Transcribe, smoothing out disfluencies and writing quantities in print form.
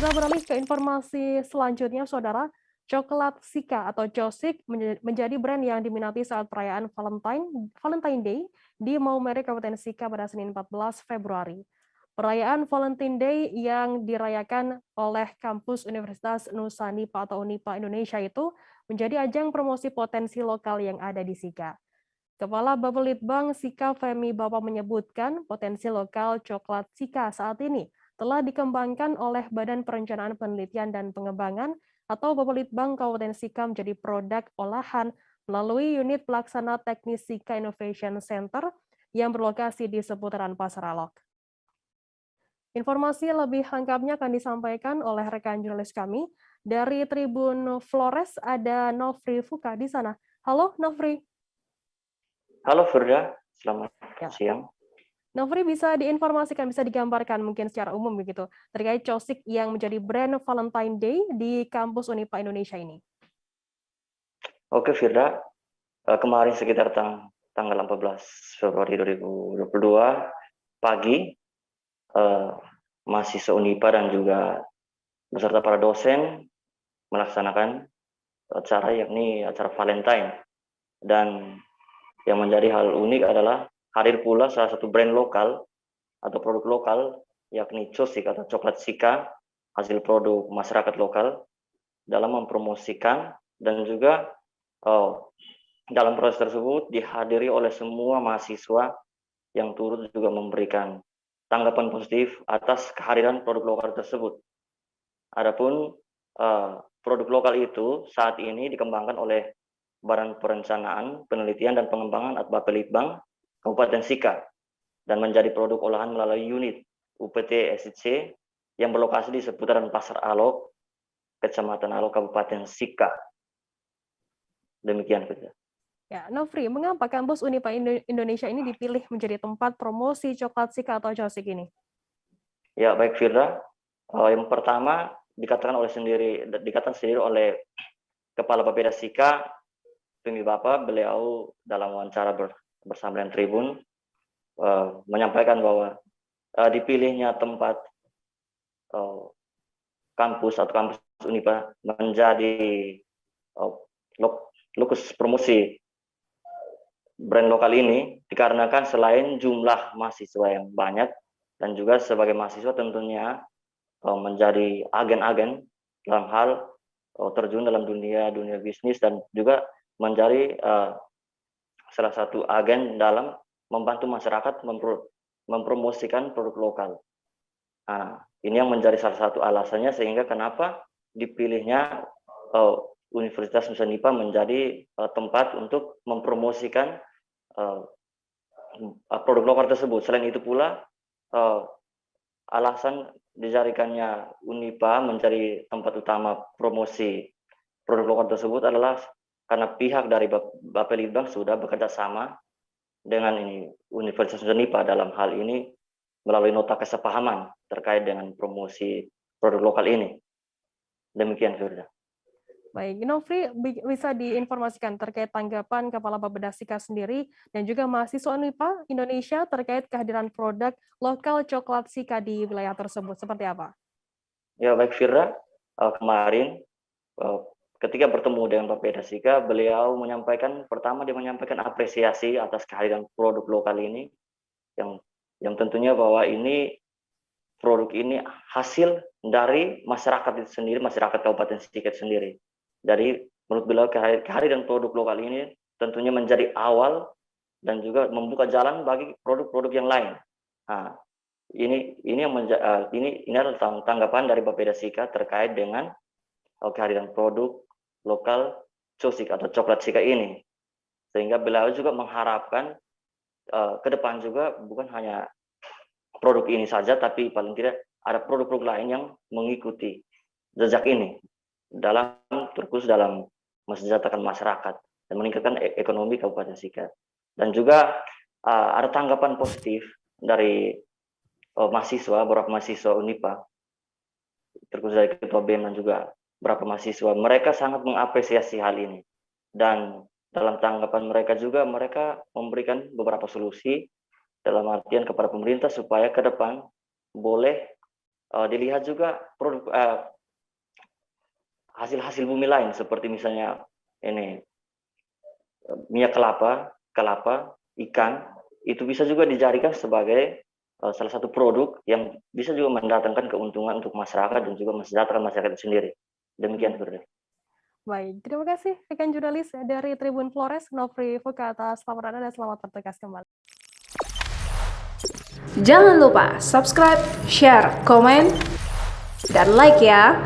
Kita beralih ke informasi selanjutnya, Saudara. Coklat Sika atau Josik menjadi brand yang diminati saat perayaan Valentine Day di Maumere, Kabupaten Sika pada Senin 14 Februari. Perayaan Valentine Day yang dirayakan oleh kampus Universitas Nusa Nipa atau Unipa Indonesia itu menjadi ajang promosi potensi lokal yang ada di Sika. Kepala Bapelitbang Sika Femi Bapa menyebutkan potensi lokal coklat Sika saat ini telah dikembangkan oleh Badan Perencanaan Penelitian dan Pengembangan atau Bapelitbang Kabupaten Sika menjadi produk olahan melalui unit pelaksana teknis Sika Innovation Center yang berlokasi di seputaran Pasar Alok. Informasi lebih lengkapnya akan disampaikan oleh rekan jurnalis kami dari Tribun Flores, ada Nofri Fuka di sana. Halo Nofri. Halo Firda, selamat Ya. siang. Nofri, bisa diinformasikan, bisa digambarkan mungkin secara umum begitu, terkait Cosik yang menjadi brand Valentine Day di kampus Unipa Indonesia ini? Oke Firda, kemarin sekitar tanggal 14 Februari 2022 pagi, mahasiswa Unipa dan juga beserta para dosen melaksanakan acara yakni acara Valentine. Dan yang menjadi hal unik adalah hadir pula salah satu brand lokal atau produk lokal yakni Cosik atau coklat Sika, hasil produk masyarakat lokal dalam mempromosikan dan juga dalam proses tersebut dihadiri oleh semua mahasiswa yang turut juga memberikan tanggapan positif atas kehadiran produk lokal tersebut. Adapun produk lokal itu saat ini dikembangkan oleh Badan Perencanaan, Penelitian dan Pengembangan atau Bapelitbang Kabupaten Sika dan menjadi produk olahan melalui unit UPT SIC yang berlokasi di seputaran Pasar Alok, Kecamatan Alok, Kabupaten Sika. Demikian saja. Ya, Nofri, mengapa kampus Unipa Indonesia ini dipilih menjadi tempat promosi coklat Sika atau Cosik ini? Ya, baik Firda. Yang pertama dikatakan sendiri oleh Kepala Bapeda Sika, Femi Bapa, beliau dalam wawancara bersama dengan Tribun menyampaikan bahwa dipilihnya tempat kampus Unipa menjadi lokus promosi brand lokal ini dikarenakan selain jumlah mahasiswa yang banyak dan juga sebagai mahasiswa tentunya menjadi agen-agen dalam hal terjun dalam dunia bisnis dan juga menjadi salah satu agen dalam membantu masyarakat mempromosikan produk lokal. Nah, ini yang menjadi salah satu alasannya sehingga kenapa dipilihnya Universitas Nusa Nipa menjadi tempat untuk mempromosikan produk lokal tersebut. Selain itu pula alasan dijadikannya Unipa menjadi tempat utama promosi produk lokal tersebut adalah karena pihak dari Bapelitbang sudah bekerja sama dengan Universitas Nusa Nipa dalam hal ini melalui nota kesepahaman terkait dengan promosi produk lokal ini. Demikian, Firda. Baik, Nofri, bisa diinformasikan terkait tanggapan Kepala Bapeda Sika sendiri dan juga mahasiswa Unipa Indonesia terkait kehadiran produk lokal coklat Sika di wilayah tersebut. Seperti apa? Ya, baik Firda. Kemarin ketika bertemu dengan Bapeda Sika, beliau menyampaikan apresiasi atas kehadiran produk lokal ini yang tentunya bahwa ini produk ini hasil dari masyarakat itu sendiri, masyarakat Kabupaten Sika sendiri. Jadi menurut beliau kehadiran produk lokal ini tentunya menjadi awal dan juga membuka jalan bagi produk-produk yang lain. Nah, ini adalah tanggapan dari Bapeda Sika terkait dengan kehadiran produk lokal Cosik atau coklat Sika ini. Sehingga beliau juga mengharapkan ke depan juga bukan hanya produk ini saja, tapi paling tidak ada produk-produk lain yang mengikuti jejak ini terus dalam mensejahterakan masyarakat dan meningkatkan ekonomi Kabupaten Sika. Dan juga ada tanggapan positif dari beberapa mahasiswa Unipa, terkhusus dari Ketua BEM dan juga beberapa mahasiswa. Mereka sangat mengapresiasi hal ini. Dan dalam tanggapan mereka juga, mereka memberikan beberapa solusi dalam artian kepada pemerintah supaya ke depan boleh dilihat juga produk hasil-hasil bumi lain seperti misalnya ini minyak kelapa, ikan, itu bisa juga dijadikan sebagai salah satu produk yang bisa juga mendatangkan keuntungan untuk masyarakat dan juga mensejahterakan masyarakat itu sendiri. Demikian, Firda. Baik, terima kasih rekan jurnalis dari Tribun Flores, Nofri Fuka atas laporan Anda dan selamat bertugas kembali. Jangan lupa subscribe, share, komen, dan like ya.